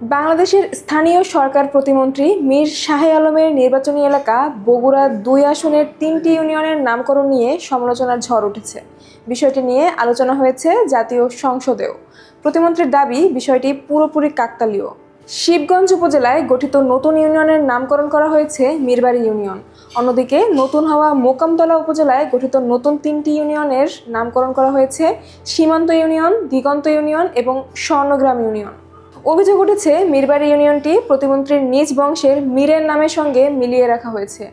বাংলাদেশের স্থানীয় সরকার প্রতিমন্ত্রী মীর শাহ আলমের নির্বাচনী এলাকা বগুড়া ২ আসনের ৩টি ইউনিয়নের নামকরণ নিয়ে সমালোচনার ঝড় উঠেছে। বিষয়টি নিয়ে আলোচনা হয়েছে জাতীয় সংসদেও। প্রতিমন্ত্রীর দাবি, বিষয়টি পুরোপুরি কাকতালীয়। শিবগঞ্জ উপজেলায় গঠিত নতুন ইউনিয়নের নামকরণ করা হয়েছে মীরবাড়ি ইউনিয়ন। অন্যদিকে নতুন হওয়া মোকামতলা উপজেলায় গঠিত নতুন ৩টি ইউনিয়নের নামকরণ করা হয়েছে সীমান্ত ইউনিয়ন, দিগন্ত ইউনিয়ন এবং স্বর্ণগ্রাম ইউনিয়ন। অভিযোগ উঠেছে, মীরবাড়ি ইউনিয়নটি প্রতিমন্ত্রীর নিজ বংশের মীরের নামের সঙ্গে মিলিয়ে রাখা হয়েছে,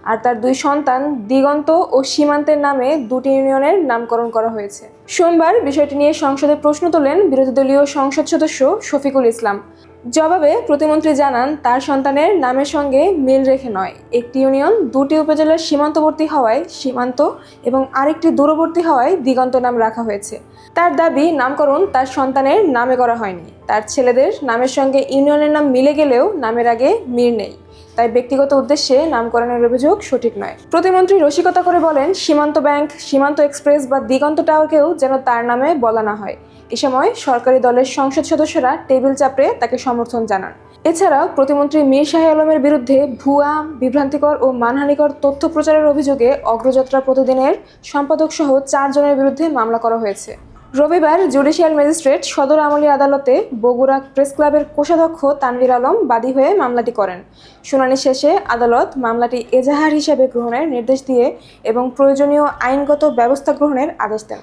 আর তার 2 সন্তান দিগন্ত ও সীমান্তের নামে 2টি ইউনিয়নের নামকরণ করা হয়েছে। সোমবার বিষয়টি নিয়ে সংসদে প্রশ্ন তোলেন বিরোধী দলীয় সংসদ সদস্য শফিকুল ইসলাম। জবাবে প্রতিমন্ত্রী জানান, তার সন্তানের নামের সঙ্গে মিল রেখে নয়, একটি ইউনিয়ন 2টি উপজেলার সীমান্তবর্তী হওয়ায় সীমান্ত এবং আরেকটি দূরবর্তী হওয়ায় দিগন্ত নাম রাখা হয়েছে। তার দাবি, নামকরণ তার সন্তানের নামে করা হয়নি। তার ছেলেদের নামের সঙ্গে ইউনিয়নের নাম মিলে গেলেও নামের আগে মিল নেই, তাই ব্যক্তিগত উদ্দেশ্যে নামকরণের অভিযোগ সঠিক নয়। প্রতিমন্ত্রী রসিকতা করে বলেন, সীমান্ত ব্যাংক, সীমান্ত এক্সপ্রেস বা দিগন্ত টাওয়ারকেও যেন তার নামে বলা না হয়। এ সময় সরকারি দলের সংসদ সদস্যরা টেবিল চাপড়ে তাকে সমর্থন জানান। এছাড়াও প্রতিমন্ত্রী মীর শাহ আলমের বিরুদ্ধে ভুয়া, বিভ্রান্তিকর ও মানহানিকর তথ্য প্রচারের অভিযোগে অগ্রযাত্রা প্রতিদিনের সম্পাদক সহ 4 জনের বিরুদ্ধে মামলা করা হয়েছে। রবিবার জুডিশিয়াল ম্যাজিস্ট্রেট সদর আমলি আদালতে বগুড়া প্রেস ক্লাবের কোষাধ্যক্ষ তানভীর আলম বাদী হয়ে মামলাটি করেন। শুনানি শেষে আদালত মামলাটি এজাহার হিসেবে গ্রহণের নির্দেশ দিয়ে এবং প্রয়োজনীয় আইনগত ব্যবস্থা গ্রহণের আদেশ দেন।